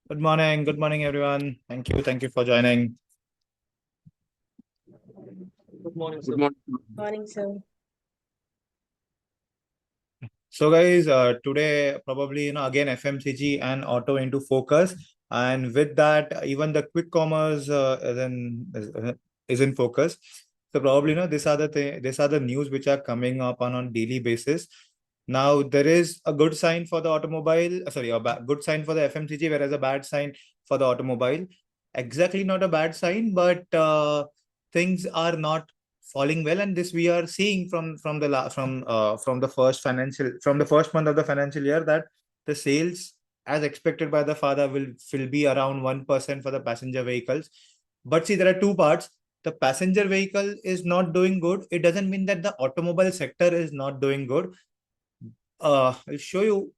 Good morning, everyone. Thank you for joining. Good morning, Good sir. morning. Morning, sir. So, guys, today probably again FMCG and auto into focus, and with that, even the quick commerce is in focus. So probably these are the news which are coming up on daily basis. Now there is a good sign for the automobile, good sign for the FMCG, whereas a bad sign for the automobile. Exactly not a bad sign, but things are not falling well, and this we are seeing from the first month of the financial year, that the sales as expected by the father will be around 1% for the passenger vehicles. But see, there are two parts. The passenger vehicle is not doing good. It doesn't mean that the automobile sector is not doing good. I'll show you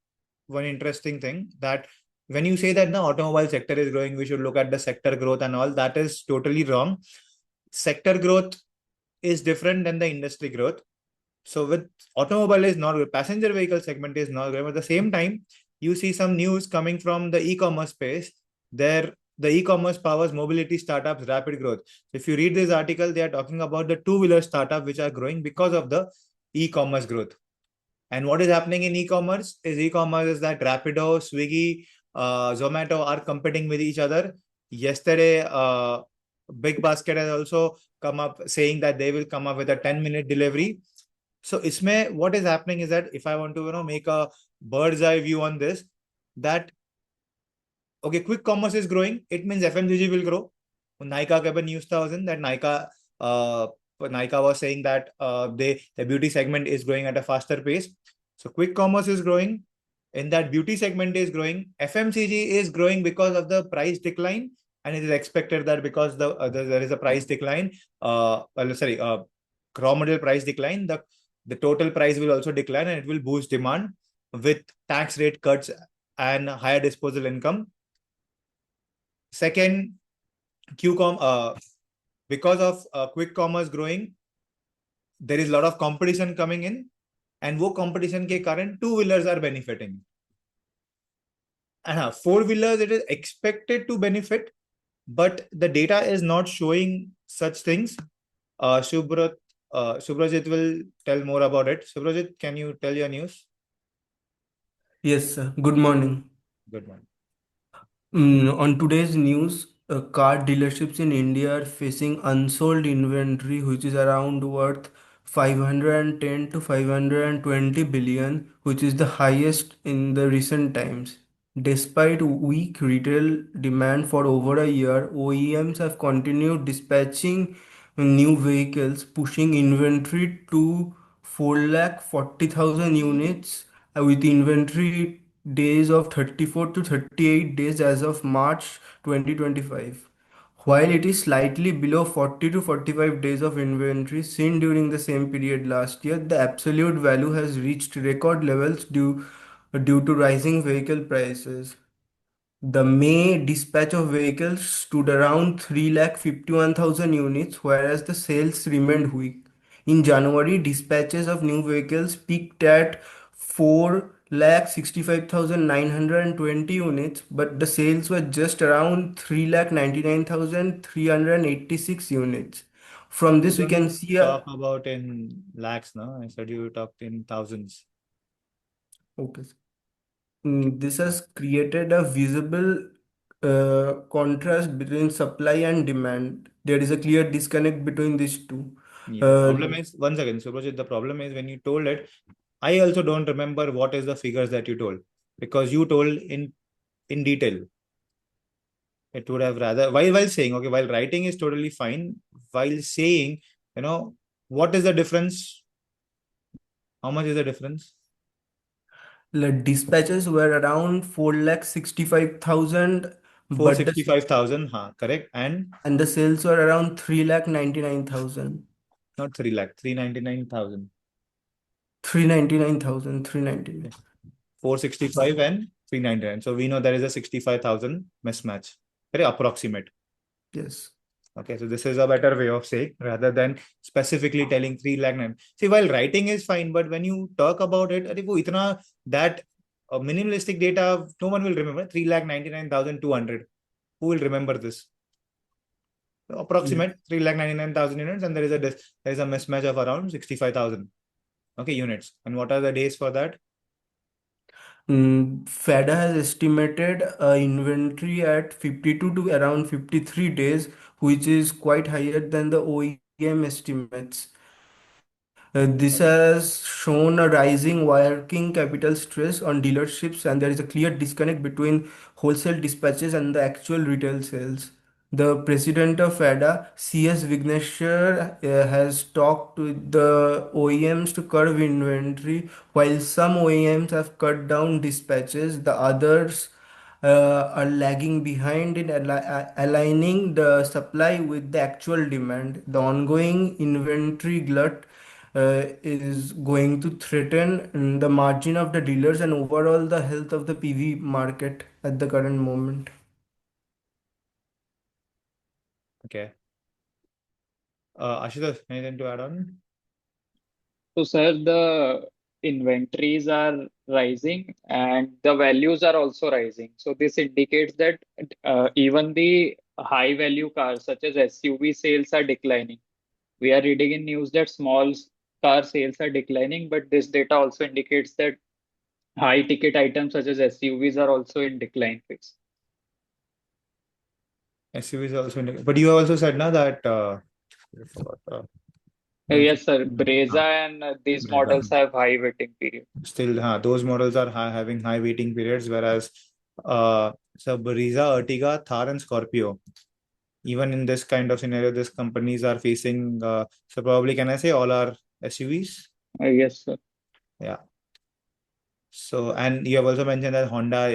one interesting thing, that when you say that the automobile sector is growing, we should look at the sector growth and all. That is totally wrong. Sector growth is different than the industry growth. So with automobile is not good, passenger vehicle segment is not good. But at the same time, you see some news coming from the e-commerce space. There, the e-commerce powers mobility startups rapid growth. If you read this article, they are talking about the two-wheeler startup which are growing because of the e-commerce growth. And what is happening in e-commerce is that Rapido, Swiggy, Zomato are competing with each other. Yesterday, Big Basket has also come up saying that they will come up with a 10-minute delivery. So isme what is happening is that if I want to make a bird's eye view on this, that okay, quick commerce is growing, it means FMCG will grow. Nykaa ka news tha was in that Nykaa was saying that the beauty segment is growing at a faster pace. So quick commerce is growing, in that beauty segment is growing. FMCG is growing because of the price decline, and it is expected that because there is a price decline, raw material price decline, the total price will also decline, and it will boost demand with tax rate cuts and higher disposable income. Second, because of quick commerce growing, there is a lot of competition coming in, and वो competition के कारण two-wheelers are benefiting. And four-wheelers, it is expected to benefit, but the data is not showing such things. Subrajit will tell more about it. Subrajit, can you tell your news? Yes, sir. Good morning. Good one. On today's news, car dealerships in India are facing unsold inventory, which is around worth 510 to 520 billion, which is the highest in the recent times. Despite weak retail demand for over a year, OEMs have continued dispatching new vehicles, pushing inventory to 440,000 units, with inventory days of 34 to 38 days as of March 2025. While it is slightly below 40 to 45 days of inventory seen during the same period last year, the absolute value has reached record levels due to rising vehicle prices. The May dispatch of vehicles stood around 351,000 units, whereas the sales remained weak. In January, dispatches of new vehicles peaked at 465,920 units, but the sales were just around 399,386 units. From You this, we can don't see talk a. about in lakhs, no? I said you talked in thousands. Okay. This has created a visible contrast between supply and demand. There is a clear disconnect between these two. Yeah, the problem is, once again, Subhajit, the problem is when you told it, I also don't remember what is the figures that you told, because you told in detail. It would have rather, while saying, okay, while writing is totally fine, while saying, what is the difference? How much is the difference? The dispatches were around 465,000, but the 465,000, correct. and the sales were around 399,000. Not 3 lakh, 399,000. 399,000, 399. 465 and 399. So we know there is a 65,000 mismatch. Very approximate. Yes. Okay, so this is a better way of saying, rather than specifically telling 3 lakh. See, while writing is fine, but when you talk about it, that minimalistic data, no one will remember. 3,99,200. Who will remember this? Approximate 3,99,000 units, and there is a mismatch of around 65,000 units. And what are the days for that? FADA has estimated inventory at 52 to around 53 days, which is quite higher than the OEM estimates. This has shown a rising working capital stress on dealerships, and there is a clear disconnect between wholesale dispatches and the actual retail sales. The president of FADA, CS Vigneshwar, has talked with the OEMs to curb inventory. While some OEMs have cut down dispatches, the others are lagging behind in aligning the supply with the actual demand. The ongoing inventory glut is going to threaten the margin of the dealers and overall the health of the PV market at the current moment. Okay. Ashutosh, anything to add on? So, sir, the inventories are rising and the values are also rising. So, this indicates that even the high value cars, such as SUV sales, are declining. We are reading in news that car sales are declining, but this data also indicates that high ticket items such as SUVs are also in decline phase. SUVs also, but you also said now that I forgot, Yes, sir. uh, Brezza and these Brezza. models have high waiting period. Still, those models are having high waiting periods, whereas so Brezza, Ertiga, Thar, and Scorpio. Even in this kind of scenario, these companies are facing. So probably, can I say all are SUVs? Yes, sir. Yeah. So, and you have also mentioned that Honda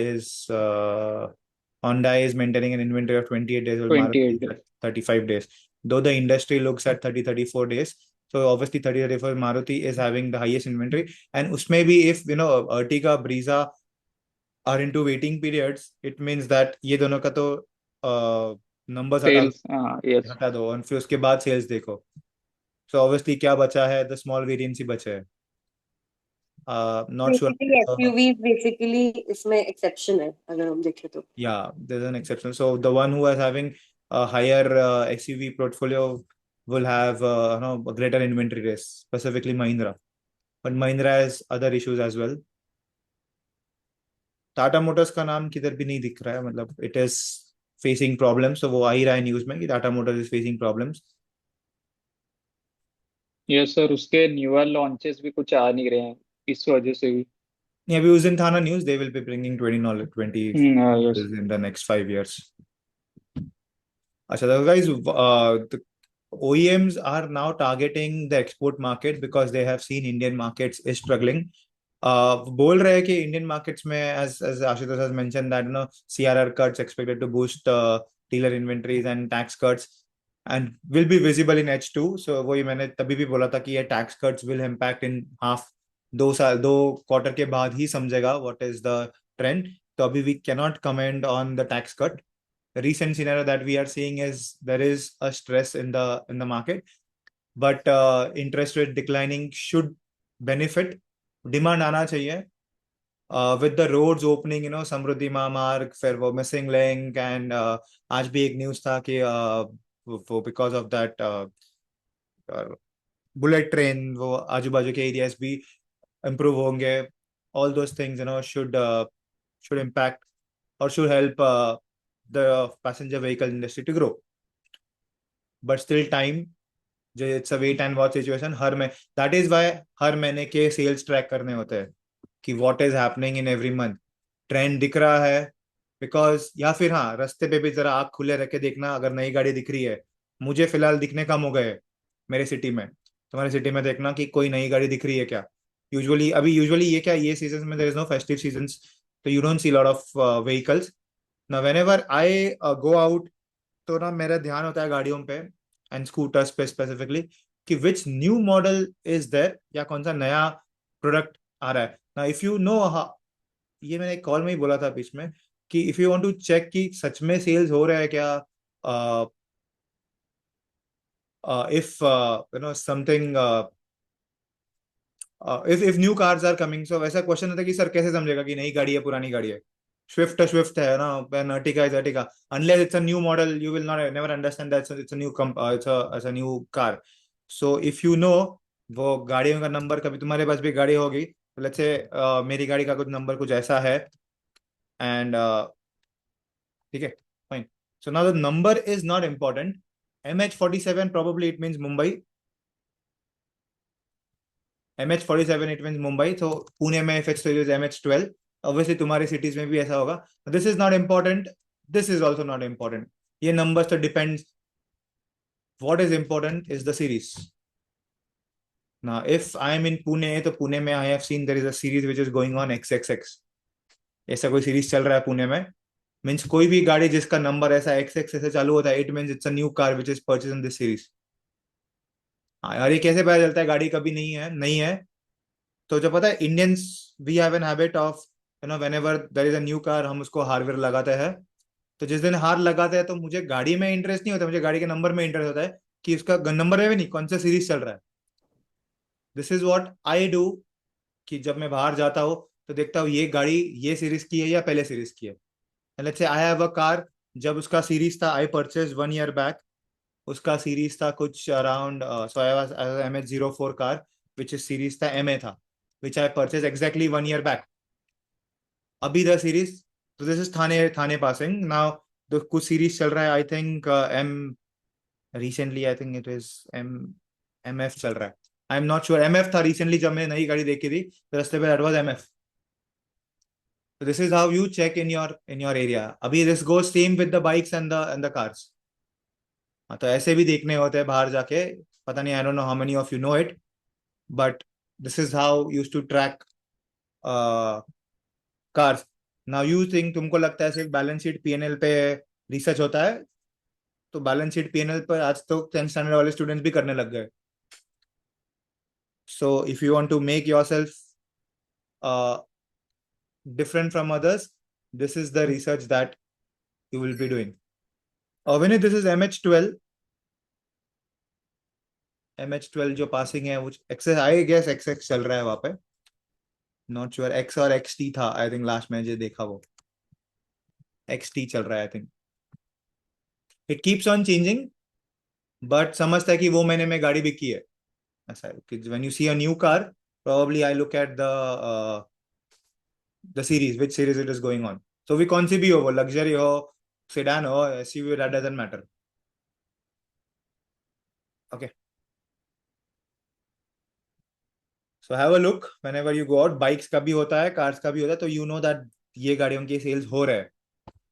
is maintaining an inventory of 28 days, while Maruti 28 is days. at 35 days. Though the industry looks at 34 days. So obviously 34 Maruti is having the highest inventory. And usme bhi, if Ertiga, Brezza are into waiting periods, it means that ये दोनों का तो numbers Sales, yes. हटा दो और फिर उसके बाद sales देखो. So obviously क्या बचा है? The small variants ही बचे हैं. Not sure. Basically SUV basically इसमें एक्सेप्शन है अगर हम देखें तो. Yeah, there's an exception. So the one who is having a higher SUV portfolio will have a greater inventory risk, specifically Mahindra. But Mahindra has other issues as well. Tata Motors का नाम किधर भी नहीं दिख रहा है, मतलब इट इज फेसिंग प्रॉब्लम्स, तो वो आ ही रहा है न्यूज में कि Tata Motors is facing problems. Yes sir, उसके न्यूअर लॉन्चेस भी कुछ आ नहीं रहे हैं इस वजह से भी. अभी उस दिन था ना news, they will be bringing 20 yes. in the next 5 years. अच्छा, so guys, the OEMs are now targeting the export market because they have seen Indian markets is struggling. बोल रहे हैं कि इंडियन मार्केट्स में as Ashutosh has mentioned that CRR cuts expected to boost dealer inventories and tax cuts and will be visible in H2. So वही मैंने तभी भी बोला था कि ये tax cuts will impact in half. 2 quarter के बाद ही समझेगा what is the trend. तो अभी we cannot comment on the tax cut. The recent scenario that we are seeing is there is a stress in the market, but interest rate declining should benefit. Demand आना चाहिए with the roads opening, समृद्धि महामार्ग, फिर वो missing link, and आज भी एक news था कि वो because of that bullet train वो आजू बाजू के एरियाज भी improve होंगे. All those things should impact or should help the passenger vehicle industry to grow. But still time, it's a wait and watch situation. That is why हर महीने के sales track करने होते हैं कि what is happening in every month. Trend दिख रहा है because, या फिर हाँ, रास्ते पे भी जरा आँख खुले रख के देखना, अगर नई गाड़ी दिख रही है. मुझे फिलहाल दिखने कम हो गए मेरे सिटी में, तुम्हारे सिटी में देखना कि कोई नई गाड़ी दिख रही है क्या. यूजुअली ये क्या, ये सीजन में there is no festive seasons, तो you don't see lot of vehicles. Now whenever I go out, तो ना मेरा ध्यान होता है गाड़ियों पे एंड स्कूटर्स पे स्पेसिफिकली कि which new model is there, या कौन सा नया प्रोडक्ट आ रहा है ना. इफ यू नो, ये मैंने कॉल में ही बोला था बीच में कि if you want to check कि सच में सेल्स हो रहा है क्या, if something if new cars are coming, so वैसा क्वेश्चन होता है कि सर कैसे समझेगा कि नई गाड़ी है पुरानी गाड़ी है. स्विफ्ट है ना, Ertiga is Ertiga. Unless it's a new model, you will not never understand that it's a new it's a new car. So if you know वो गाड़ियों का नंबर, कभी तुम्हारे पास भी गाड़ी होगी, तो लेट्स से मेरी गाड़ी का कुछ नंबर कुछ ऐसा है, एंड ठीक है, fine. So now the number is not important. MH47 probably it means Mumbai. MH47 it means Mumbai. So Pune में if it's MH12, obviously तुम्हारी cities में भी ऐसा होगा. This is not important. This is also not important. ये numbers तो depends. What is important is the series. Now if I am in Pune, तो पुणे में I have seen there is a series which is going on XXX. ऐसा कोई series चल रहा है पुणे में. मीन्स कोई भी गाड़ी जिसका नंबर ऐसा XX ऐसे चालू होता है, it means it's a new car which is purchase in this series. और ये कैसे पता चलता है गाड़ी कभी नहीं है? तो जो पता है, Indians we have an habit of whenever there is a new car, हम उसको हार्डवेयर लगाते हैं. तो जिस दिन हार लगाते हैं तो मुझे गाड़ी में इंटरेस्ट नहीं होता, मुझे गाड़ी के नंबर में इंटरेस्ट होता है कि उसका नंबर में भी नहीं, कौन सा सीरीज चल रहा है. This is what I do. कि जब मैं बाहर जाता हूँ तो देखता हूँ ये गाड़ी ये सीरीज की है या पहले सीरीज की है. Let's say I have a car, जब उसका सीरीज था आई परचेज 1 year बैक, उसका सीरीज था कुछ around, so I was MH04 car which is series था MA था, which I purchase exactly 1 year back. अभी द सीरीज, तो this is Thane passing now. तो कुछ सीरीज चल रहा है, I think recently I think it is MF चल रहा है. I am not sure. MF था रिसेंटली जब मैंने नई गाड़ी देखी थी, तो रास्ते पे that was MF. So this is how you check in your area. अभी this goes same with the bikes and the cars. हाँ, तो ऐसे भी देखने होते हैं बाहर जाके. पता नहीं, I don't know how many of you know it, but this is how used to track cars. Now you think, तुमको लगता है सिर्फ बैलेंस शीट P&L पे रिसर्च होता है, तो बैलेंस शीट P&L पर आज तो 10th स्टैंडर्ड वाले स्टूडेंट्स भी करने लग गए. So if you want to make yourself different from others, this is the research that you will be doing. Vinay, this is MH12. MH12 जो पासिंग है वो एक्सेस, आई गेस XX चल रहा है वहां पे. नॉट श्योर, X और XT था आई थिंक लास्ट में जो देखा वो XT चल रहा है I think. It keeps on changing, but समझता है कि वो महीने में गाड़ी बिकी है ऐसा है. When you see a new car, probably I look at the series, which series it is going on. So भी कौन सी भी हो, वो लग्जरी हो, सेडान हो, SUV, that doesn't matter. Okay, so have a look whenever you go out. Bikes का भी होता है, कार्स का भी होता है, तो यू नो दैट ये गाड़ियों की सेल्स हो रहे हैं.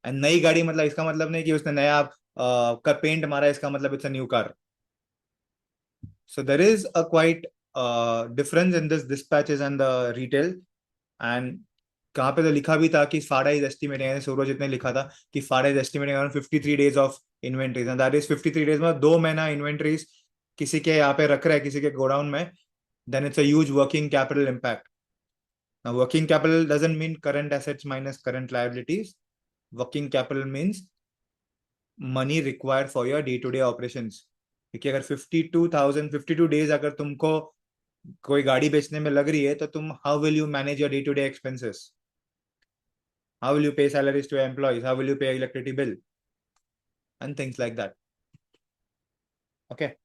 एंड नई गाड़ी मतलब इसका मतलब नहीं कि उसने नया का पेंट मारा, इसका मतलब it's a new car. So there is a quite difference in this dispatches and the retail. And कहाँ पे तो लिखा भी था कि फाड़ा इज एस्टिमेटिंग, सूरज ने लिखा था कि FADA is estimating around 53 days of inventories, and that is 53 days में 2 महीना इन्वेंट्रीज किसी के यहाँ पे रख रहे हैं, किसी के गोडाउन में. then it's a huge working capital impact. Now, working capital doesn't mean current assets minus current liabilities. Working capital means money required for your day-to-day operations. क्योंकि अगर 52 days अगर तुमको कोई गाड़ी बेचने में लग रही है, तो तुम how will you manage your day-to-day expenses? How will you pay salaries to employees? How will you pay electricity bill? And things like that. Okay.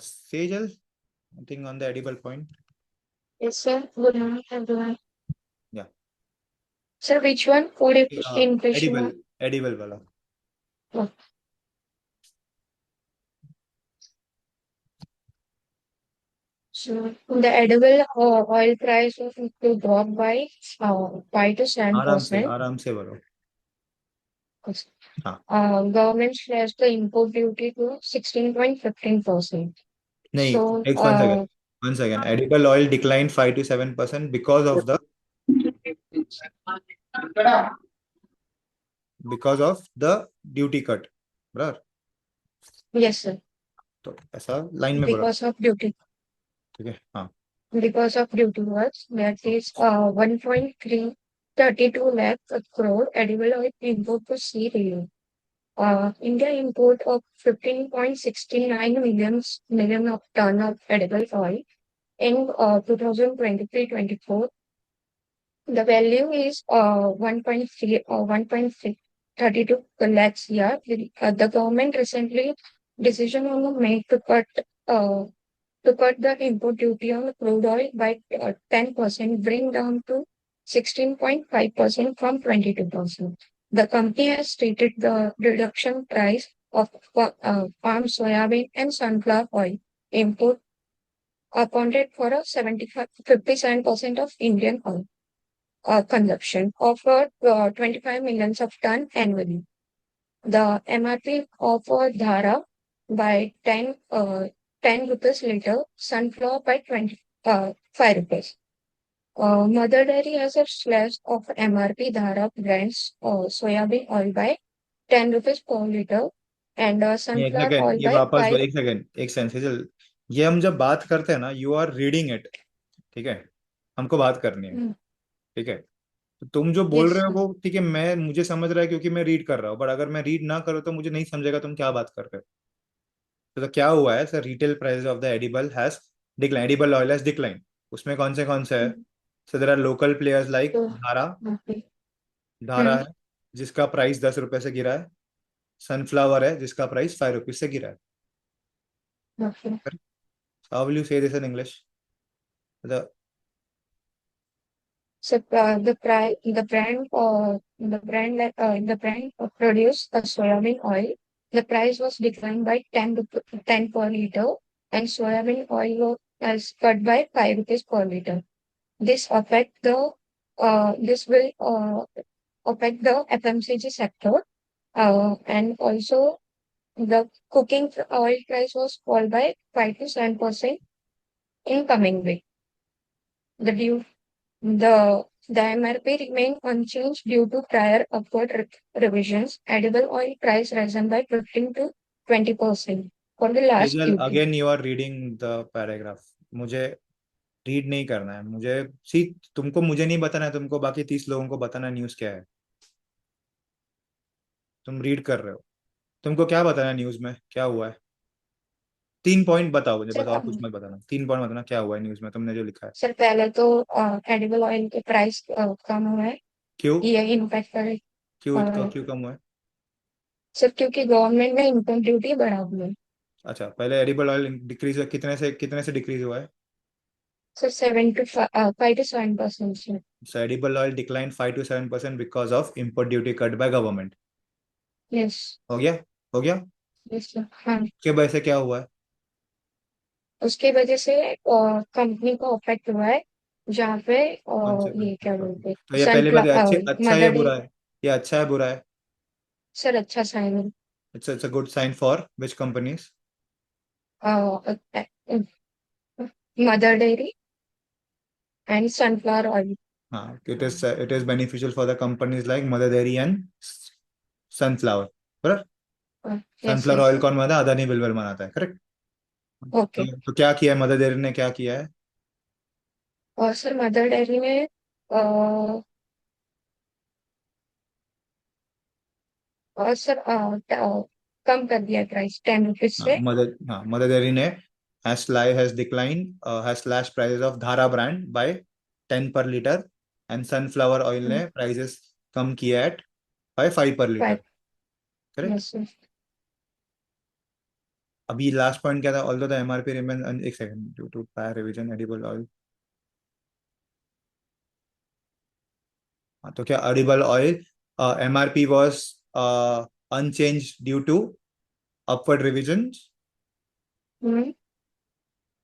Sejal, I think on the edible point. Yes, sir. Good morning, everyone. Yeah. Sir, which one? Food inflation. Edible wala. Oh. So the edible oil price was to drop by 5 to 7%. आराम से बोलो. Government slashed the import duty to 16.15%. नहीं, So, one second. Edible oil declined 5 to 7% because of the duty cut, brother. yes, sir. तो ऐसा line में बोलो. Because of duty. ठीक है, हाँ. Because of duty was that is 1.332 lakh crore edible oil import to sea region. India import of 15.69 million of ton of edible oil in 2023-24. The value is 1.32 lakhs. Yeah, the government recently decision on made uh, to cut the import duty on crude oil by 10%, bring down to 16.5% from 22%. The company has stated the reduction price of palm, soybean, and sunflower oil import accounted for a 57% of Indian oil consumption of 25 millions of ton annually. The MRP of Dhara by 10 rupees liter, sunflower by 5 rupees. Mother Dairy has a slash of MRP Dhara brands soybean oil by 10 rupees per liter and एक sunflower second, oil ये by वापस 5. एक second, एक second Sejal, ये हम जब बात करते हैं ना, यू आर रीडिंग इट, ठीक है, हमको बात करनी है, ठीक है, तो तुम जो बोल Yes, रहे हो sir. वो ठीक है, मैं मुझे समझ रहा है क्योंकि मैं रीड कर रहा हूँ, बट अगर मैं रीड ना करूँ तो मुझे नहीं समझेगा तुम क्या बात कर रहे हो। तो क्या हुआ है sir, retail price of the edible has decline, edible oil has decline, उसमें कौन से है? So there are local players like So, Dhara, okay. धारा है जिसका प्राइस 10 रुपए से गिरा है, सनफ्लावर है जिसका प्राइस 5 रुपीज से गिरा है। Okay. हाउ विल यू से this in English? The So the brand produced a soybean oil. The price was declined by 10 per liter, and soybean oil was cut by 5 rupees per liter. This will affect the FMCG sector, and also the cooking oil price was fall by 5 to 7% in coming week. The due The MRP remained unchanged due to prior upward revisions. Edible oil price risen by 15 to 20% for the last Sejal, QT. Again you are reading the paragraph, मुझे read नहीं करना है, मुझे सी, तुमको मुझे नहीं बताना है, तुमको बाकी 30 लोगों को बताना है न्यूज क्या है। तुम रीड कर रहे हो, तुमको क्या बताना है न्यूज में क्या हुआ है? 3 पॉइंट बताओ मुझे, सर बताओ, कुछ मत बताना, 3 पॉइंट बताना क्या हुआ है न्यूज में तुमने जो लिखा है। सर पहले तो एडिबल ऑयल के प्राइस कम हुआ है, क्यों? ये इम्पैक्ट करे। और क्यों कम हुआ है? सर क्योंकि गवर्नमेंट ने इनकम ड्यूटी बढ़ा दी है। अच्छा, पहले एडिबल ऑयल डिक्रीज कितने से डिक्रीज हुआ है? सर 5 to 7% से। So edible oil declined 5 to 7% because of import duty cut by government. Yes. हो गया? हो गया? यस सर, हाँ। के वजह से क्या हुआ है? उसके वजह से कंपनी को अफेक्ट हुआ है, जहाँ पे कौन से ये क्या कंपनी? बोलते तो ये पहले बात, अच्छे सनफ्लावर अच्छा है या मदर डे। बुरा है? ये अच्छा है बुरा है? सर अच्छा साइन है। It's a good sign for which companies? Mother dairy and sunflower oil. हाँ, it is beneficial for the companies like Mother Dairy and Sunflower, correct? Yes sunflower yes. Oil कौन बनाता है? अदानी बिलवल बनाता है, करेक्ट? ओके। तो क्या किया है मदर डेयरी ने, क्या किया है? और सर मदर डेयरी ने और सर कम कर दिया प्राइस 10 रुपीज हाँ, से। मदर डेयरी ने has declined, has slashed prices of Dhara brand by 10 per liter, and sunflower oil ने prices कम किया at by 5 per liter, 5। Correct? Yes yes. अभी लास्ट पॉइंट क्या था? ऑल्दो द एमआरपी रिमेन, एक second, due to prior revision edible oil. हाँ, तो क्या edible oil MRP was unchange due to upward revision?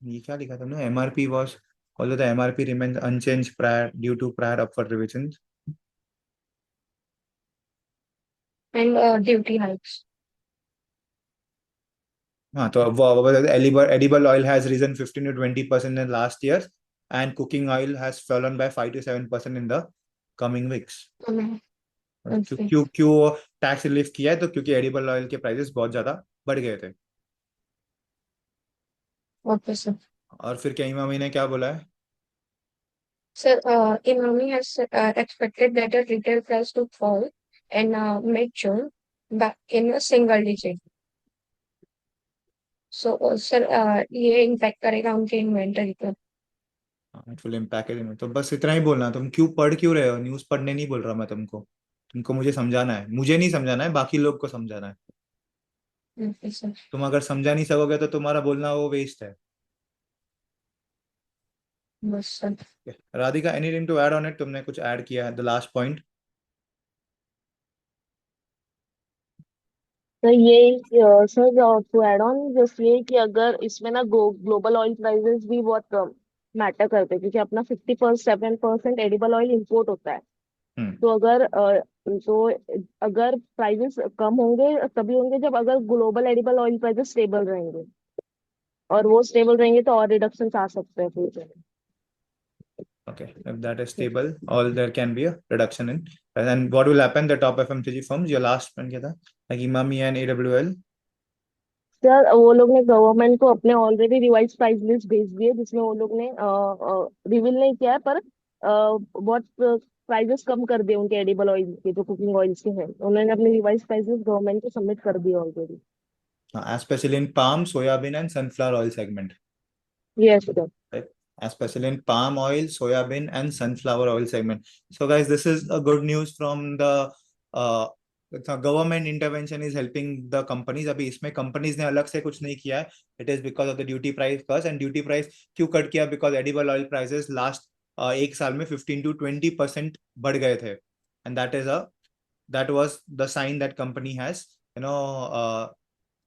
ये क्या लिखा तुमने? MRP was, although the MRP remain unchange prior due to prior upward revision. And duty hikes. हाँ, तो अब edible oil has risen 15 to 20% in last year, and cooking oil has fallen by 5 to 7% in the coming weeks. क्यों okay. क्यों क्यों tax relief किया है? तो क्योंकि एडिबल ऑयल के प्राइसेस बहुत ज्यादा बढ़ गए थे। Okay sir. और फिर क्या इमामी ने क्या बोला है? Sir, Imami has expected that the retail price to fall in mid-June back in a single digit. So sir ये इम्पैक्ट करेगा उनके इन्वेंटरी पर. It will impact it. तो बस इतना ही बोलना, तुम क्यों पढ़ क्यों रहे हो? न्यूज़ पढ़ने नहीं बोल रहा मैं तुमको, तुमको मुझे समझाना है, मुझे नहीं समझाना है, बाकी लोग को समझाना है। Okay sir. तुम अगर समझा नहीं सकोगे तो तुम्हारा बोलना वो वेस्ट है। बस sir. Radhika, anything to add on it? तुमने कुछ ऐड किया है द लास्ट पॉइंट? तो ये sir to add on just ये कि अगर इसमें ना ग्लोबल ऑयल प्राइसेस भी बहुत मैटर करते हैं, क्योंकि अपना 57% एडिबल ऑयल इंपोर्ट होता है। हम्म। तो अगर प्राइसेस कम होंगे तभी होंगे जब अगर global edible oil prices stable रहेंगे, और वो स्टेबल रहेंगे तो और रिडक्शन आ सकते हैं फ्यूचर में। Okay, if that is stable, all there can be a reduction in. And then what will happen? The top FMCG firms, your last one क्या था? Like Imami and AWL. Sir वो लोग ने government को अपने already revise price list भेज दिए, जिसमें वो लोग ने रिवील नहीं किया है, पर बहुत प्राइजेस कम कर दिए उनके एडिबल ऑयल के, जो कुकिंग ऑयल्स के हैं। उन्होंने अपनी रिवाइज प्राइस लिस्ट गवर्नमेंट को सबमिट कर दी already. Especially in palm, soybean and sunflower oil segment. Yes sir. Right? Especially in palm oil, soybean and sunflower oil segment. So guys, this is a good news from the government intervention is helping the companies. अभी इसमें companies ने अलग से कुछ नहीं किया है. It is because of the duty price cuts, and duty price क्यों कट किया? Because edible oil prices last एक साल में 15 to 20% बढ़ गए थे, and that was the sign that company has,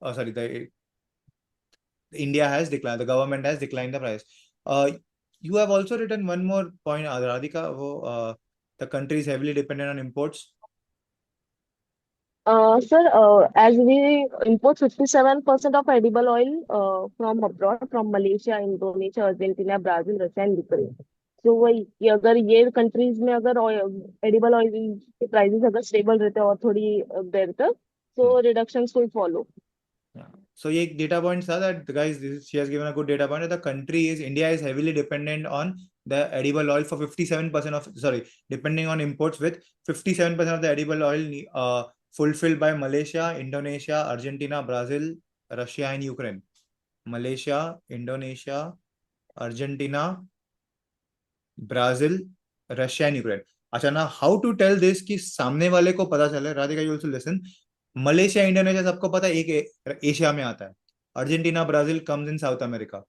sorry, the India has declined, the government has declined the price. You have also written one more point, Radhika, the country is heavily dependent on imports. Sir, as we import 57% of edible oil from abroad, from Malaysia, Indonesia, Argentina, Brazil, Russia and Ukraine. तो वही कि अगर ये countries में अगर edible oil के prices अगर stable रहते हैं और थोड़ी देर तक, तो reductions will follow. Yeah. So ये data points are that, guys, she has given a good data point that India is heavily dependent on the edible oil for 57% of, sorry, depending on imports with 57% of the edible oil fulfilled by Malaysia, Indonesia, Argentina, Brazil, Russia and Ukraine. Malaysia, Indonesia, Argentina, Brazil, Russia and Ukraine. अच्छा ना, how to tell this कि सामने वाले को पता चले? Radhika, you also listen. Malaysia, Indonesia सबको पता है एक एशिया में आता है। Argentina, Brazil comes in south America.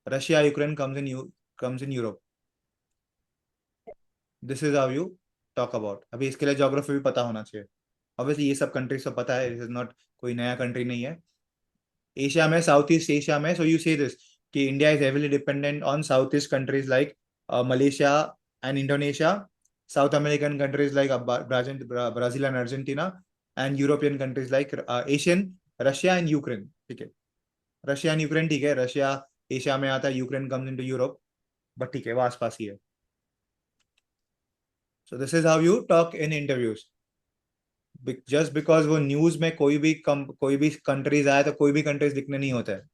Russia, Ukraine comes in Europe. This is how you talk about. अभी इसके लिए ज्योग्राफी भी पता होना चाहिए। ऑब्वियसली ये सब कंट्रीज तो पता है, दिस इज नॉट कोई नया कंट्री नहीं है। एशिया में, साउथ ईस्ट एशिया में, सो यू से दिस कि India is heavily dependent on south east countries like Malaysia and Indonesia, south American countries like Brazil and Argentina, and European countries like Asian, Russia and Ukraine. ठीक है, Russia and Ukraine, ठीक है, Russia Asia में आता है, Ukraine comes into Europe, but ठीक है वो आसपास ही है। So this is how you talk in interviews. Just because वो न्यूज में कोई भी कंट्रीज आया तो कोई भी कंट्रीज लिखने नहीं होता है,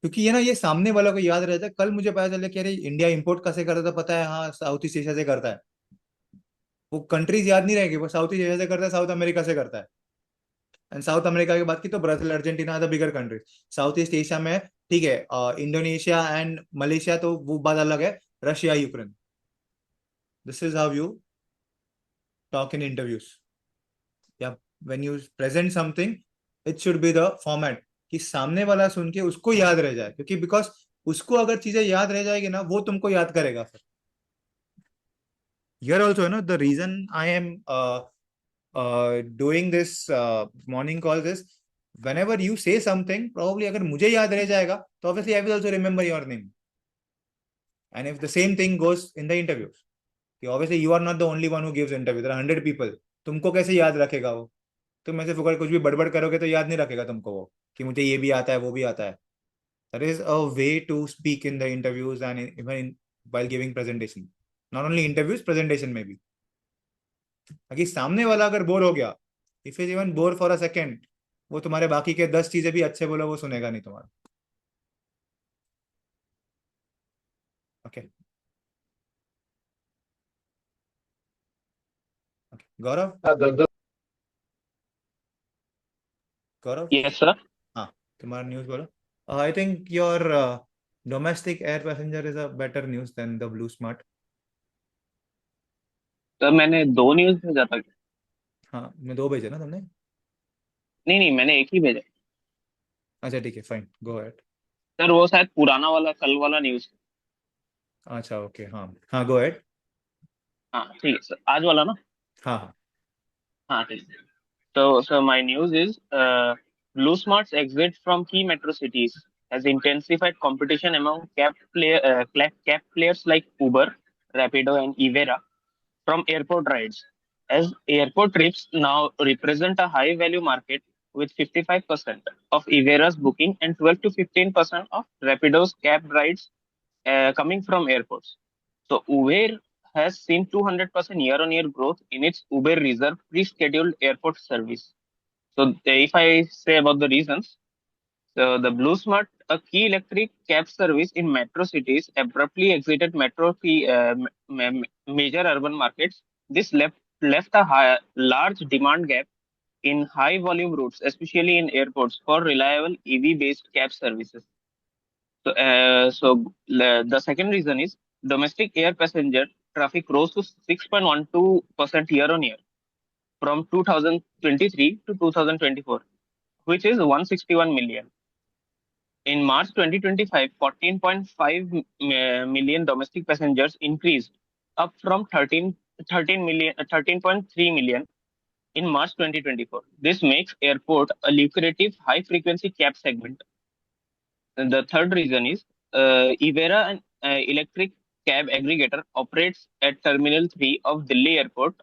क्योंकि ये ना ये सामने वालों को याद रहता है। कल मुझे पता चला कि अरे इंडिया इंपोर्ट कैसे करता था, पता है, हाँ साउथ ईस्ट एशिया से करता है। वो कंट्रीज याद नहीं रहेगी, वो साउथ ईस्ट एशिया से करता है, साउथ अमेरिका से करता है। एंड साउथ अमेरिका की बात की तो Brazil, Argentina the bigger countries. South east Asia में ठीक है, इंडोनेशिया एंड मलेशिया, तो वो बात अलग है, Russia, Ukraine. This is how you talk in interviews, या when you present something, it should be the format कि सामने वाला सुन के उसको याद रह जाए, क्योंकि बिकॉज उसको अगर चीजें याद रह जाएगी ना, वो तुमको याद करेगा फिर। Here also, the reason I am doing this morning calls is whenever you say something, probably अगर मुझे याद रह जाएगा तो obviously I will also remember your name. And if the same thing goes in the interview, obviously you are not the only one who gives interview, there are 100 people. तुमको कैसे याद रखेगा वो? तुम ऐसे फुकड़ कुछ भी बड़बड़ करोगे तो याद नहीं रखेगा तुमको वो, कि मुझे ये भी आता है वो भी आता है। There is a way to speak in the interviews and while giving presentation. Not only interviews, presentation में भी। अगर सामने वाला अगर बोर हो गया, if is even bore for a second, वो तुम्हारे बाकी के 10 चीजें भी अच्छे बोलो, वो सुनेगा नहीं तुम्हारा। Okay, Gaurav. Gaurav, Yes, sir. हाँ, तुम्हारा न्यूज़ बोलो. I think your domestic air passenger is a better news than the blue smart. Sir मैंने दो न्यूज भेजा था. हाँ, मैं दो भेजे ना तुमने. नहीं नहीं, मैंने एक ही भेजा. अच्छा ठीक है, फाइन, गो अहेड. सर वो शायद पुराना वाला कल वाला न्यूज. अच्छा ओके, हाँ हाँ, गो अहेड. हाँ ठीक है सर, आज वाला ना. हाँ हाँ. हाँ ठीक है. So my news is Blue Smart's exit from key metro cities has intensified competition among cab players like Uber, Rapido, and Evera from airport rides. As airport trips now represent a high value market with 55% of Evera's booking and 12 to 15% of Rapido's cab rides coming from airports. So Uber has seen 200% year-on-year growth in its Uber Reserve pre-scheduled airport service. So if I say about the reasons, so the Blue Smart, a key electric cab service in metro cities, abruptly exited major urban markets. This left a large demand gap in high volume routes, especially in airports, for reliable EV-based cab services. The second reason is domestic air passenger traffic rose to 6.12% year on year from 2023 to 2024, which is 161 million. In March 2025, 14.5 million domestic passengers increased, up from 13.3 million in March 2024. This makes airport a lucrative high-frequency cab segment. And the third reason is Evera, an electric cab aggregator, operates at Terminal 3 of Delhi Airport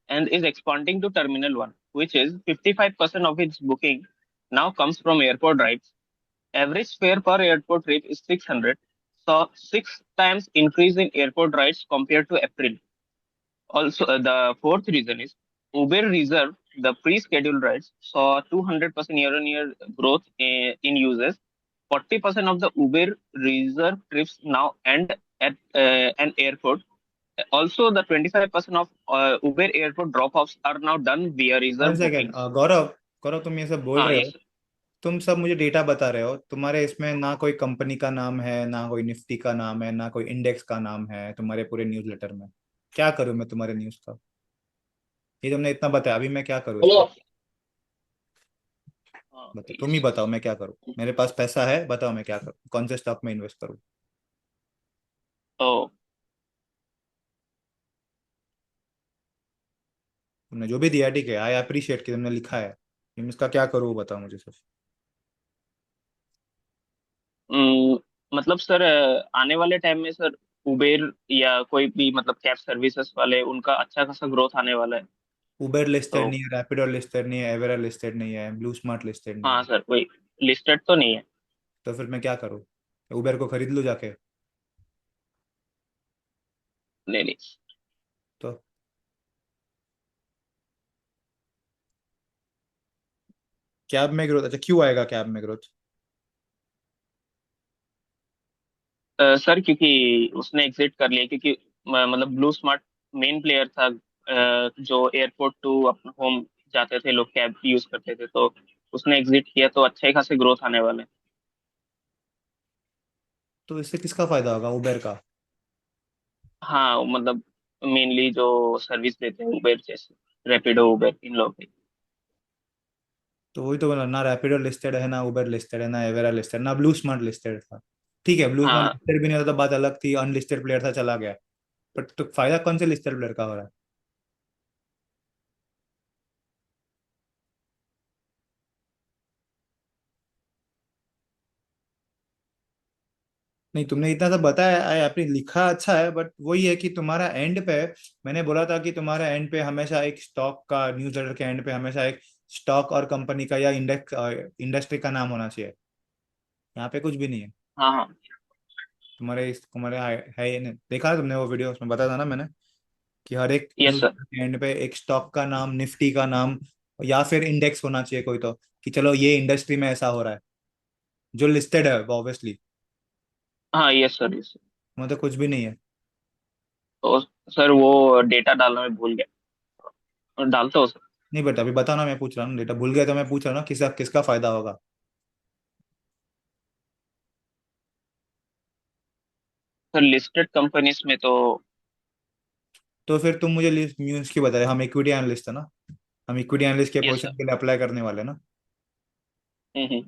and is expanding to Terminal 1, which is 55% of its booking now comes from airport rides. Average fare per airport trip is 600, so 6 times increase in airport rides compared to April. Also, the fourth reason is Uber Reserve, the pre-scheduled rides, saw 200% year-on-year growth in users. 40% of the Uber Reserve trips now end at an airport. Also, the 25% of Uber airport drop-offs are now done via one reserve second, bookings. गौरव. गौरव, तुम ये सब बोल हाँ रहे हो. Yes. तुम सब मुझे डेटा बता रहे हो. तुम्हारे इसमें ना कोई कंपनी का नाम है, ना कोई निफ्टी का नाम है, ना कोई इंडेक्स का नाम है तुम्हारे पूरे न्यूज़लेटर में. क्या करूं मैं तुम्हारे न्यूज़ का? ये तुमने इतना बताया, अभी मैं क्या करूं हेलो. इसका? बताओ, तुम ही बताओ, मैं क्या करूं? मेरे पास पैसा है, बताओ मैं क्या करूं, कौन से स्टॉक में इन्वेस्ट करूं? ओ. तुमने जो भी दिया ठीक है, आई अप्रिशिएट कि तुमने लिखा है. तुम इसका क्या करूं वो बताओ मुझे सिर्फ. मतलब सर आने वाले टाइम में सर उबेर या कोई भी मतलब कैब सर्विसेज वाले उनका अच्छा खासा ग्रोथ आने वाला है. उबर लिस्टेड तो नहीं है, रैपिडो लिस्टेड नहीं है, एवेरा लिस्टेड नहीं है, ब्लू स्मार्ट लिस्टेड नहीं हाँ है. सर, कोई लिस्टेड तो नहीं है. तो फिर मैं क्या करूं? उबर को खरीद लूं जाके? नहीं नहीं. तो कैब में ग्रोथ, अच्छा क्यों आएगा कैब में ग्रोथ? सर क्योंकि उसने एग्जिट कर लिया, क्योंकि मतलब ब्लू स्मार्ट मेन प्लेयर था. जो एयरपोर्ट टू अपना होम जाते थे लोग, कैब यूज करते थे, तो उसने एग्जिट किया तो अच्छे ही खासे ग्रोथ आने वाले हैं. तो इससे किसका फायदा होगा, उबर का? हाँ मतलब मेनली जो सर्विस देते हैं उबेर जैसे, रैपिडो उबेर इन लोग की. तो वही तो बोला ना, रैपिडो लिस्टेड है ना, उबर लिस्टेड है ना, एवेरा लिस्टेड ना, ब्लू स्मार्ट लिस्टेड था. ठीक है, ब्लू स्मार्ट हाँ लिस्टेड भी नहीं होता तो बात अलग थी, अनलिस्टेड प्लेयर था चला गया. बट तो फायदा कौन से लिस्टेड प्लेयर का हो रहा है? नहीं, तुमने इतना सब बताया, आई आपने लिखा अच्छा है, बट वही है कि तुम्हारा एंड पे, मैंने बोला था कि तुम्हारा एंड पे हमेशा एक स्टॉक का, न्यूज़लेटर के एंड पे हमेशा एक स्टॉक और कंपनी का या इंडेक्स इंडस्ट्री का नाम होना चाहिए. यहाँ पे कुछ भी नहीं है. हाँ हाँ. तुम्हारे है ये नहीं देखा है तुमने वो वीडियो, उसमें बताया था ना मैंने कि हर एक यस न्यूज़ सर. के एंड पे एक स्टॉक का नाम, निफ्टी का नाम, या फिर इंडेक्स होना चाहिए कोई तो, कि चलो ये इंडस्ट्री में ऐसा हो रहा है, जो लिस्टेड है ऑब्वियसली. हाँ यस सर, यस. मतलब कुछ भी नहीं है. तो सर वो डेटा डालना मैं भूल गया, और डालता हूँ सर. नहीं बट अभी बताना, मैं पूछ रहा हूँ, डेटा भूल गया तो मैं पूछ रहा हूँ ना, किसका किसका फायदा होगा। सर लिस्टेड कंपनीज में तो फिर तुम मुझे न्यूज की बता रहे, हम इक्विटी एनालिस्ट है ना, हम इक्विटी एनालिस्ट के यस सर। पोजीशन के लिए अप्लाई करने वाले ना। हम्म।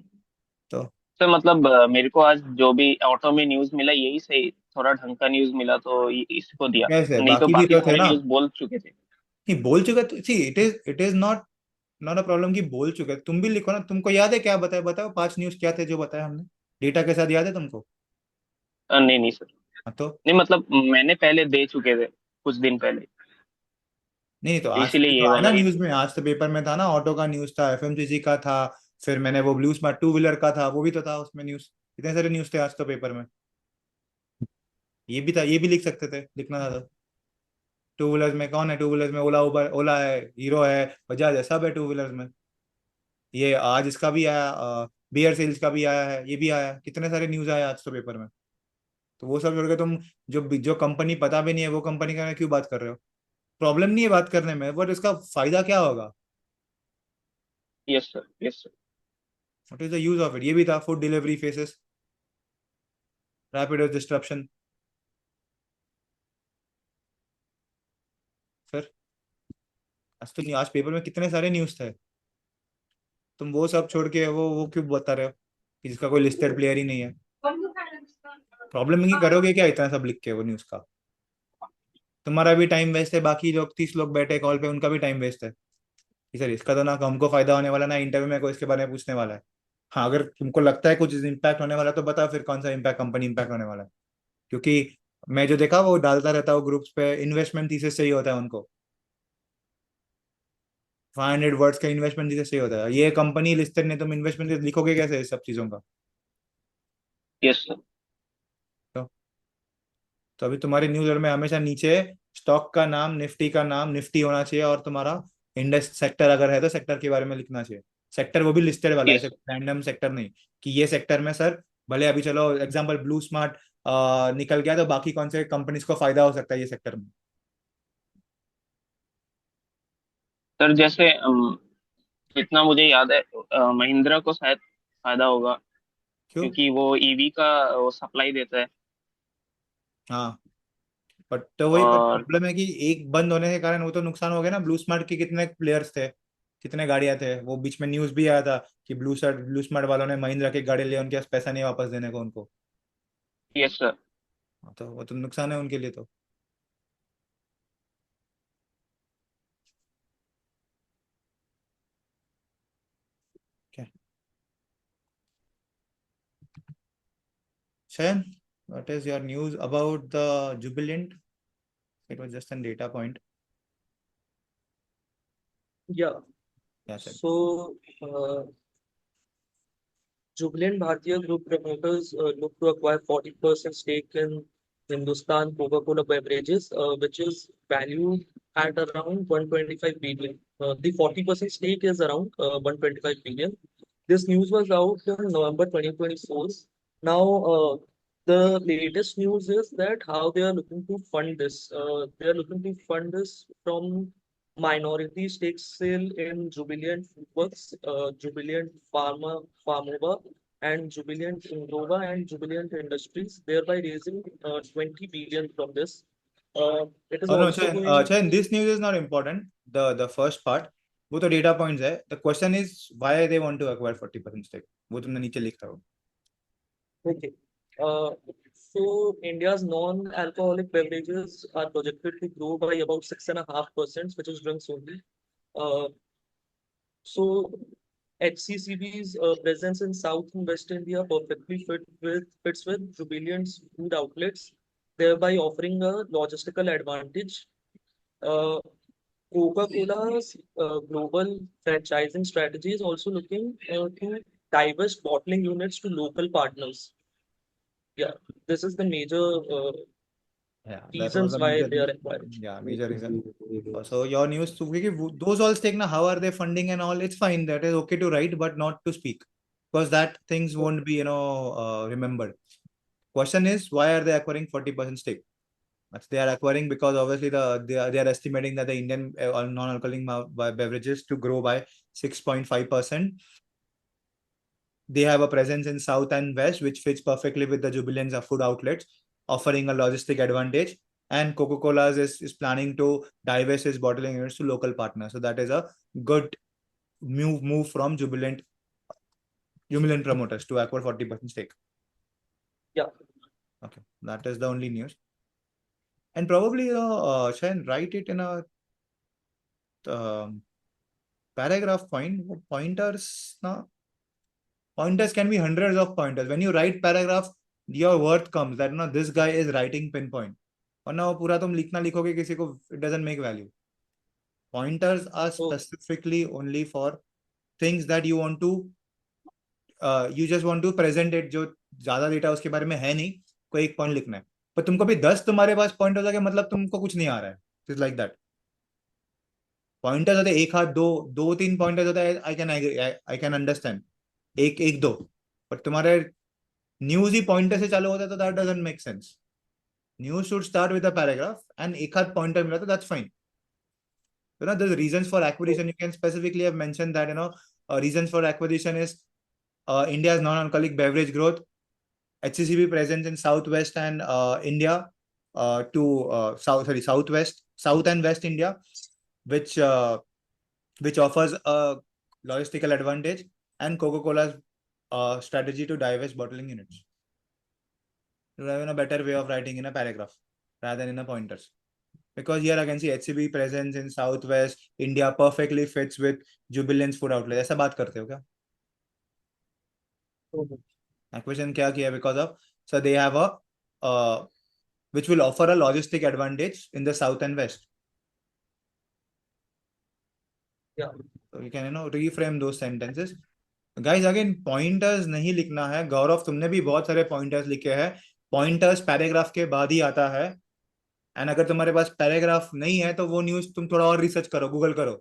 तो सर मतलब मेरे को आज जो भी ऑटो में न्यूज मिला यही सही, थोड़ा ढंग का न्यूज मिला तो इसको दिया, कैसे नहीं तो बाकी भी बाकी तो थे सारे ना। न्यूज बोल चुके थे। नहीं बोल चुके तो see, it is not not a problem कि बोल चुके, तुम भी लिखो ना, तुमको याद है क्या बताए, बताओ 5 न्यूज क्या थे जो बताया हमने डेटा के साथ, याद है तुमको। नहीं नहीं सर। हाँ तो नहीं मतलब मैंने पहले दे चुके थे कुछ दिन पहले, नहीं तो आज इसीलिए तो ये आया ना वाला न्यूज में, आज तो पेपर में था ना, ऑटो का न्यूज था, एफएमसीजी का था, फिर मैंने वो ब्लू स्मार्ट टू व्हीलर का था, वो भी तो था उसमें न्यूज। इतने सारे न्यूज थे आज तो पेपर में। ये भी था, ये भी लिख सकते थे, लिखना था तो। टू व्हीलर्स में कौन है, टू व्हीलर्स में ओला, उबर, ओला है, हीरो है, बजाज है, सब है टू व्हीलर्स में। ये आज इसका भी आया, बियर सेल्स का भी आया है, ये भी आया, कितने सारे न्यूज आए आज तो पेपर में। तो वो सब छोड़ के तुम जो जो कंपनी पता भी नहीं है वो कंपनी के बारे में क्यों बात कर रहे हो। प्रॉब्लम नहीं है बात करने में, बट इसका फायदा क्या होगा। Yes sir yes sir. What is the use of it. ये भी था, food delivery faces Rapido disruption. फिर आज तो नहीं, आज पेपर में कितने सारे न्यूज थे, तुम वो सब छोड़ के वो क्यों बता रहे हो कि जिसका कोई लिस्टेड प्लेयर ही नहीं है। प्रॉब्लम ही करोगे क्या इतना सब लिख के वो न्यूज का। तुम्हारा भी टाइम वेस्ट है, बाकी लोग 30 लोग बैठे कॉल पे, उनका भी टाइम वेस्ट है कि सर इसका तो ना हमको फायदा होने वाला, ना इंटरव्यू में कोई इसके बारे में पूछने वाला है। हाँ अगर तुमको लगता है कुछ इम्पैक्ट होने वाला है, तो बताओ फिर कौन सा इम्पैक्ट, कंपनी इम्पैक्ट होने वाला है। क्योंकि मैं जो देखा वो डालता रहता हूँ ग्रुप्स पे, इन्वेस्टमेंट थीसिस चाहिए होता है उनको, 500 वर्ड्स का इन्वेस्टमेंट थीसिस चाहिए होता है। ये कंपनी लिस्टेड नहीं, तुम इन्वेस्टमेंट लिखोगे कैसे इस सब चीजों का। Yes sir. तो, तो अभी तुम्हारी न्यूज में हमेशा नीचे स्टॉक का नाम, निफ्टी का नाम, निफ्टी होना चाहिए, और तुम्हारा इंडेक्स सेक्टर अगर है तो सेक्टर के बारे में लिखना चाहिए। सेक्टर वो भी लिस्टेड वाला, ऐसे यस रैंडम सेक्टर नहीं कि ये सेक्टर में सर, भले अभी चलो एग्जांपल ब्लू स्मार्ट निकल गया तो बाकी कौन से कंपनीज को फायदा हो सकता है ये सेक्टर में। सर जैसे जितना मुझे याद है महिंद्रा को शायद फायदा होगा, क्यों। क्योंकि वो ईवी का वो सप्लाई देता है। हाँ बट तो वही और प्रॉब्लम है कि एक बंद होने के कारण वो तो नुकसान हो गया ना। ब्लू स्मार्ट के कितने प्लेयर्स थे, कितने गाड़ियां थे, वो बीच में न्यूज भी आया था कि ब्लू स्मार्ट वालों ने महिंद्रा की गाड़ी लिया, उनके पास पैसा नहीं वापस देने को उनको। Yes sir. हाँ, तो वो तो नुकसान है उनके लिए तो। क्या Shayan, what is your news about the Jubilant? It was just a data point. Yeah. Yeah, Shayan. So, Jubilant Bhartiya Group promoters look to acquire 40% stake in Hindustan Coca-Cola Beverages, which is valued at around 125 billion. The 40% stake is around 125 billion. This news was out in November 2024. Now, the latest news is that how they are looking to fund this. They are looking to fund this from minority stake sale in Jubilant Foodworks, Jubilant Pharmova, and Jubilant Indova and Jubilant Industries, thereby raising 20 billion from this. It is Oh no, also Shayan, going. Shayan, this news is not important. The first part, वो तो data points है. The question is why they want to acquire 40% stake. वो तुमने नीचे लिखा हो. Okay. Uh, so India's non-alcoholic beverages are projected to grow by about 6.5%, which is drinks only. Uh, so HCCB's presence in South and West India perfectly fits with Jubilant's food outlets, thereby offering a logistical advantage. Uh, Coca-Cola's global franchising strategy is also looking to divest bottling units to local partners. Yeah, this is the major Yeah, that was reasons the why major they are reason. acquiring. Yeah, major reason. So your news, so those all stake na, how are they funding and all? It's fine. That is okay to write, but not to speak, because that things won't be remembered. Question is why are they acquiring 40% stake? They are acquiring because obviously they are estimating that the Indian non-alcoholic beverages to grow by 6.5%. They have a presence in South and West, which fits perfectly with the Jubilant's food outlets, offering a logistic advantage. And Coca-Cola is planning to divest its bottling units to local partners. So that is a good move from Jubilant promoters to acquire 40% stake. Yeah. Okay, that is the only news. And probably Shayan, write it in a paragraph pointers. No? Pointers can be hundreds of pointers. When you write paragraph, your worth comes that this guy is writing pinpoint. वरना वो पूरा तुम लिखना लिखोगे किसी को, it doesn't make value. Pointers are specifically only for things that you want to you just want to present it. जो ज्यादा डेटा उसके बारे में है नहीं, कोई एक पॉइंट लिखना है, पर तुमको भी 10 तुम्हारे पास पॉइंट हो जाएगा, मतलब तुमको कुछ नहीं आ रहा है. It's like that. पॉइंटर्स होते एक हाथ दो तीन पॉइंटर्स होता है, आई कैन अंडरस्टैंड, एक एक दो, पर तुम्हारे न्यूज ही पॉइंटर से चालू होता है तो that doesn't make sense. News should start with a paragraph and एक हाथ पॉइंटर मिला तो that's fine. The reasons for acquisition, you can specifically have mentioned that reasons for acquisition is India's non-alcoholic beverage growth, HCCB presence in southwest and India to south and west India, which offers a logistical advantage, and Coca-Cola's strategy to divest bottling units. You have a better way of writing in a paragraph rather than in a pointers. Because here I can see HCB presence in southwest India perfectly fits with Jubilant's food outlet. ऐसा बात करते हो क्या? Acquisition क्या किया? Because of, so they have a which will offer a logistic advantage in the south and west. Yeah. So you can reframe those sentences. Guys, again pointers नहीं लिखना है. गौरव, तुमने भी बहुत सारे pointers लिखे हैं. Pointers पैराग्राफ के बाद ही आता है. एंड अगर तुम्हारे पास पैराग्राफ नहीं है तो वो न्यूज तुम थोड़ा और रिसर्च करो, गूगल करो.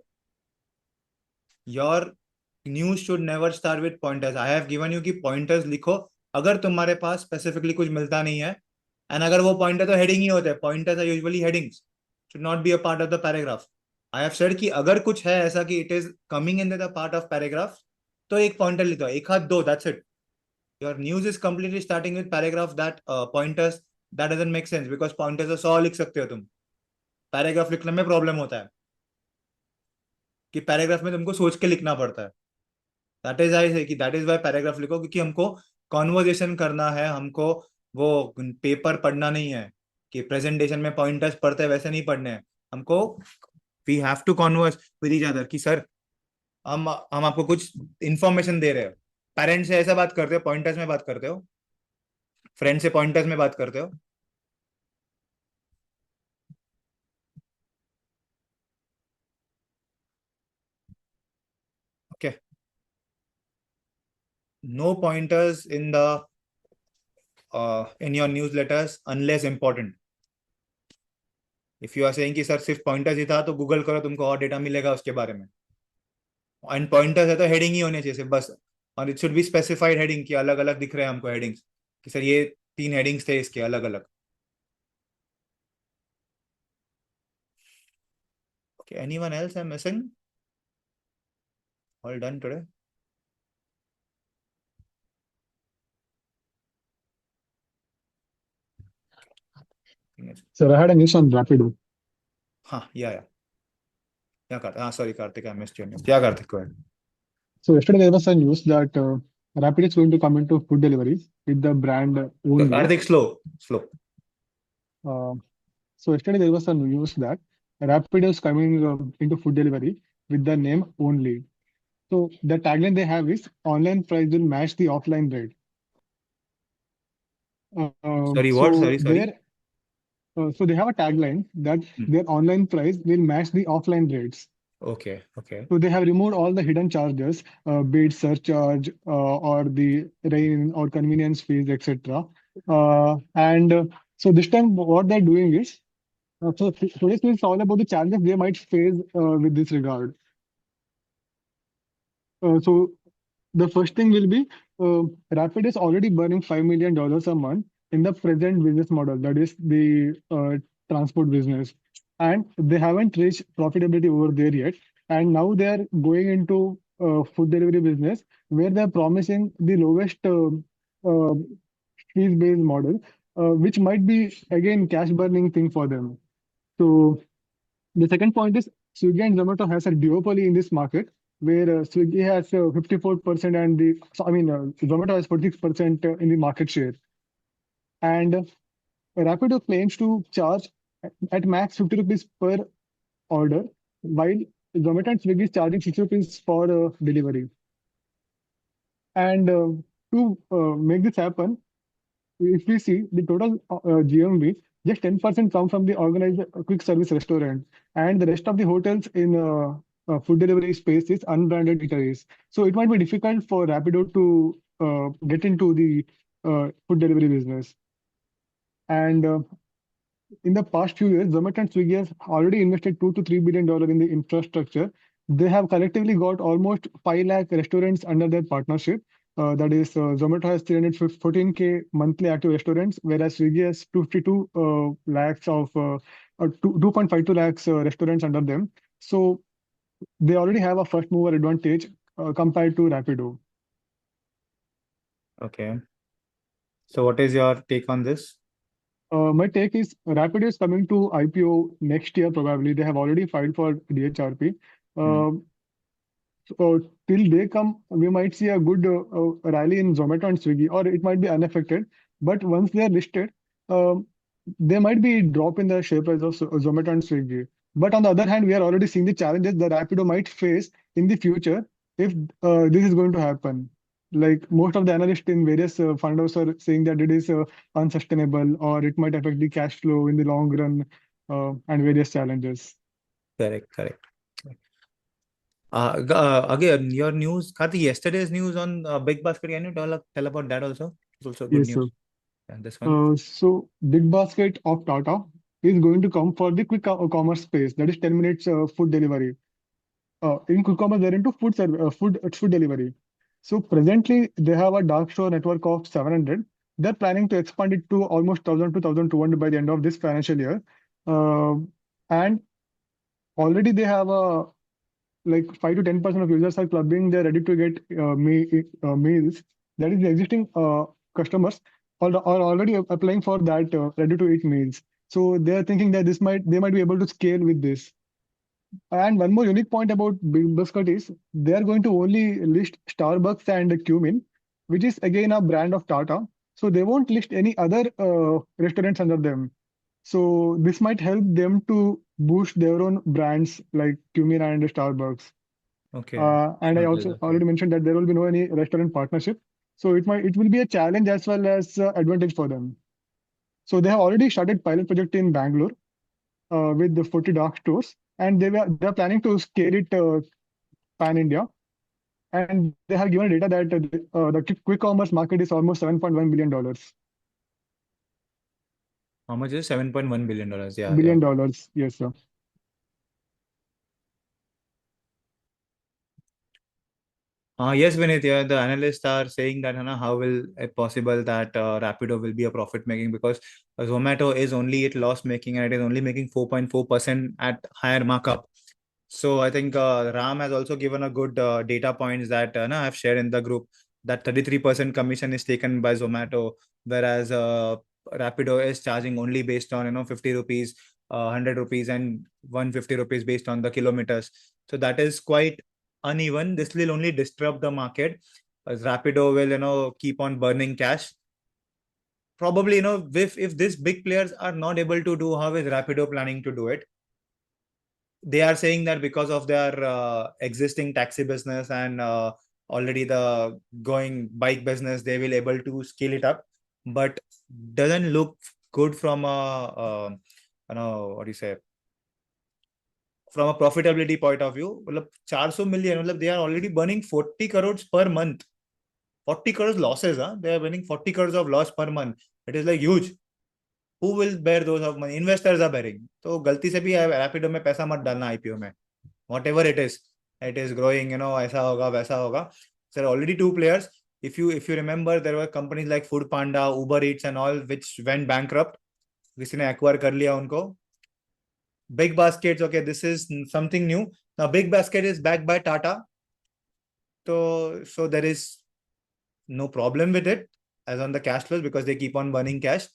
Your news should never start with pointers. I have given you कि पॉइंटर्स लिखो अगर तुम्हारे पास स्पेसिफिकली कुछ मिलता नहीं है. एंड अगर वो पॉइंटर तो हेडिंग ही होते हैं, pointers are usually headings, should not be a part of the paragraph. I have said कि अगर कुछ है ऐसा कि it is coming in the part of paragraph तो एक पॉइंटर लिखो, एक हाथ दो, that's it. Your news is completely starting with paragraph, that pointers that doesn't make sense because pointers तो 100 लिख सकते हो तुम. पैराग्राफ लिखने में प्रॉब्लम होता है कि पैराग्राफ में तुमको सोच के लिखना पड़ता है. दैट इज आई से कि दैट इज वाई पैराग्राफ लिखो, क्योंकि हमको कॉन्वर्जेशन करना है, हमको वो पेपर पढ़ना नहीं है कि प्रेजेंटेशन में पॉइंटर्स पढ़ते हैं वैसे नहीं पढ़ने हैं. हमको we have to converse with each other कि सर हम आपको कुछ इंफॉर्मेशन दे रहे हो. पेरेंट्स से ऐसा बात करते हो, पॉइंटर्स में बात करते हो. फ्रेंड से पॉइंटर्स में बात करते हो. Okay. No pointers in the in your newsletters unless important. If you are saying कि सर सिर्फ pointers ही था तो गूगल करो, तुमको और डेटा मिलेगा उसके बारे में. एंड pointers है तो हेडिंग ही होने चाहिए सिर्फ बस. और it should be specified heading कि अलग अलग दिख रहे हैं हमको हेडिंग्स, कि सर ये 3 हेडिंग्स थे इसके अलग अलग. Okay, anyone else I'm missing? All done today. Sir, I had a news on Rapido. हाँ, yeah. क्या करते? हाँ, sorry Karthik, I missed your news. क्या Karthik, go ahead. So yesterday there was a news that Rapido is going to come into food deliveries with the brand only. Karthik, slow. So yesterday there was a news that Rapido is coming into food delivery with the name only. So the tagline they have is online price will match the offline rate. Sorry, what? Sorry. So they have a tagline that their online price will match the offline rates. Okay. So they have removed all the hidden charges, be it surcharge or the rain or convenience fees, etc. So this time what they're doing is, so today's news is all about the challenges they might face with this regard. So the first thing will be, Rapid is already burning $5 million a month in the present business model, that is the transport business, and they haven't reached profitability over there yet. And now they are going into food delivery business where they're promising the lowest uh, fees-based model, which might be again cash burning thing for them. So the second point is Swiggy and Zomato has a duopoly in this market where Swiggy has 54% and Zomato has 46% in the market share. And Rapido claims to charge at max 50 rupees per order, while Zomato and Swiggy is charging 60 rupees for delivery. And to make this happen, if we see the total GMV, just 10% come from the organized quick service restaurant, and the rest of the hotels in food delivery space is unbranded eateries. So it might be difficult for Rapido to get into the food delivery business. And in the past few years, Zomato and Swiggy has already invested $2 to $3 billion in the infrastructure. They have collectively got almost 5 lakh restaurants under their partnership. That is, Zomato has 314K monthly active restaurants, whereas Swiggy has 252 lakhs of 2.52 lakhs restaurants under them. So they already have a first mover advantage compared to Rapido. Okay. So what is your take on this? My take is Rapido is coming to IPO next year probably. They have already filed for DHRP. So till they come, we might see a good rally in Zomato and Swiggy, or it might be unaffected. But once they are listed, there might be a drop in the share price of Zomato and Swiggy. But on the other hand, we are already seeing the challenges that Rapido might face in the future if this is going to happen. Like most of the analysts in various fund houses are saying that it is unsustainable or it might affect the cash flow in the long run and various challenges. Correct. Again, your news, Karthi, yesterday's news on Big Basket. Can you tell about that also? It's also good Yes, sir. news. And this one. So Big Basket of Tata is going to come for the quick commerce space. That is 10 minutes food delivery. In quick commerce, they're into food delivery. So presently, they have a dark store network of 700. They're planning to expand it to almost 1,000 to 1,200 by the end of this financial year. And already they have a like 5 to 10% of users are clubbing. They're ready to get meals. That is, the existing customers are already applying for that ready to eat meals. So they're thinking that they might be able to scale with this. And one more unique point about Big Basket is they are going to only list Starbucks and Cumin, which is again a brand of Tata. So they won't list any other restaurants under them. So this might help them to boost their own brands like Cumin and Starbucks. Okay. And I Okay, also okay. already mentioned that there will be no any restaurant partnership. So it will be a challenge as well as advantage for them. So they have already started pilot project in Bangalore with the 40 dark stores, and they're planning to scale it pan India. And they have given data that the quick commerce market is almost $7.1 billion. How much is $7.1 billion? Yeah. Billion dollars, yes, sir. Yes, Vinith, yeah, the analysts are saying that how will it possible that Rapido will be a profit making, because Zomato is only at loss making and it is only making 4.4% at higher markup. So I think Ram has also given a good data points that I've shared in the group, that 33% commission is taken by Zomato, whereas Rapido is charging only based on 50 rupees, 100 rupees and 150 rupees based on the kilometers. So that is quite uneven. This will only disrupt the market, as Rapido will keep on burning cash. Probably if these big players are not able to do, how is Rapido planning to do it? They are saying that because of their existing taxi business and already the going bike business, they will able to scale it up, but doesn't look good from a what do you say, from a profitability point of view. 400 million, they are already burning 40 crores per month. 40 crores losses, they are burning 40 crores of loss per month. It is like huge. Who will bear those of money? Investors are bearing. So गलती से भी Rapido में पैसा मत डालना IPO में. Whatever it is growing, ऐसा होगा वैसा होगा. There are already two players. If you remember, there were companies like Food Panda, Uber Eats and all which went bankrupt. किसी ने acquire कर लिया उनको. Big baskets, okay, this is something new. Now, big basket is backed by Tata. So there is no problem with it as on the cash flows because they keep on burning cash.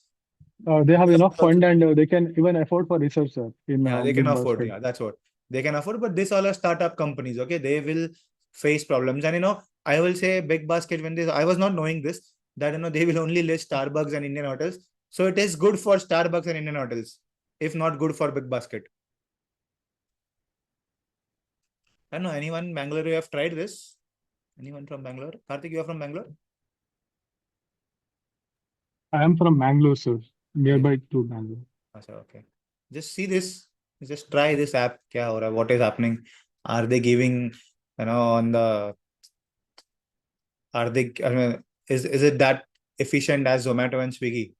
They have enough fund and they can even afford for research, sir, in Yeah, they can big afford. basket. Yeah, that's what they can afford. But this all are startup companies. Okay, they will face problems. And I will say big basket when this. I was not knowing this that they will only list Starbucks and Indian hotels. So it is good for Starbucks and Indian hotels, if not good for big basket. I don't know anyone Bangalore you have tried this. Anyone from Bangalore? Karthik, you are from Bangalore? I am from Mangalore, sir, nearby to Bangalore. Okay. Just see this. Just try this app. What is happening? Are they giving, on the, are they, I mean, is it that efficient as Zomato and Swiggy?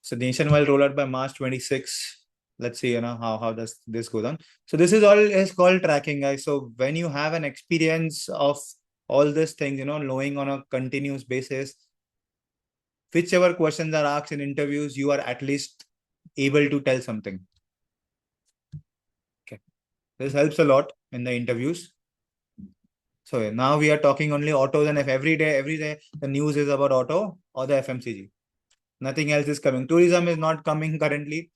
So nationwide rollout by March 26. Let's see, how does this go down. So this is all is called tracking, guys. So when you have an experience of all these things, knowing on a continuous basis, whichever questions are asked in interviews, you are at least able to tell something. Okay. This helps a lot in the interviews. So now we are talking only autos, and if every day the news is about auto or the FMCG. Nothing else is coming. Tourism is not coming currently.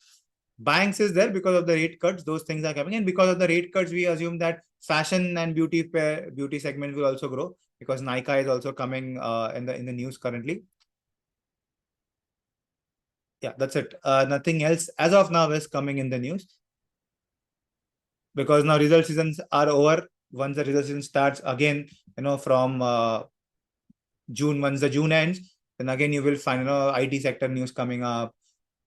Banks is there because of the rate cuts. Those things are coming, and because of the rate cuts, we assume that fashion and beauty segment will also grow because Nykaa is also coming in the news currently. Yeah, that's it. Nothing else as of now is coming in the news because now result seasons are over. Once the result season starts again, from June, once the June ends, then again you will find IT sector news coming up,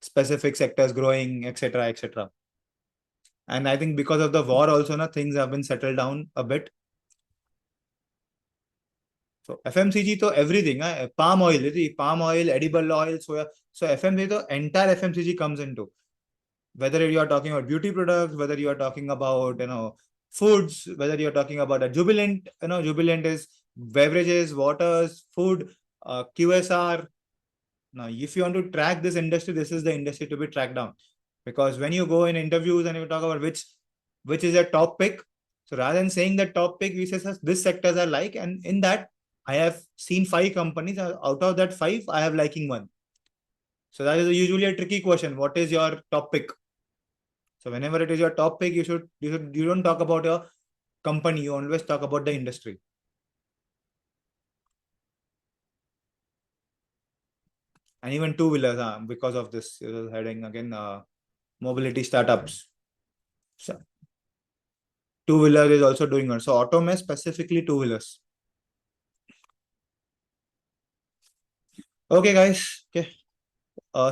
specific sectors growing, etc., etc. And I think because of the war also, things have been settled down a bit. So FMCG to everything, palm oil, edible oil, soya. So FMCG, the entire FMCG comes into. Whether you are talking about beauty products, whether you are talking about foods, whether you are talking about a Jubilant, Jubilant is beverages, waters, food, QSR. Now, if you want to track this industry, this is the industry to be tracked down. Because when you go in interviews and you talk about which is a top pick, so rather than saying the top pick, we say this sectors are like, and in that I have seen 5 companies. Out of that 5, I have liking one. So that is usually a tricky question. What is your top pick? So whenever it is your top pick, you don't talk about your company. You always talk about the industry. And even two-wheelers, because of this heading again, mobility startups. So two-wheeler is also doing well. So auto mein specifically two-wheelers. Okay, guys. Okay.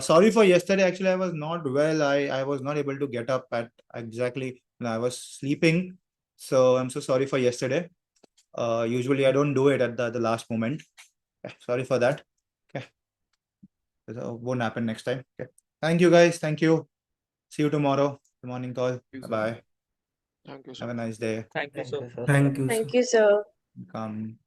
Sorry for yesterday. Actually, I was not well. I was not able to get up at exactly. I was sleeping. So I'm so sorry for yesterday. Usually I don't do it at the last moment. Okay, sorry for that. Okay. So won't happen next time. Okay. Thank you, guys. Thank you. See you tomorrow. Good morning call. Bye-bye. Thank you, Have sir. a nice day. Thank you, sir. Thank you, sir. Thank you, sir. Come.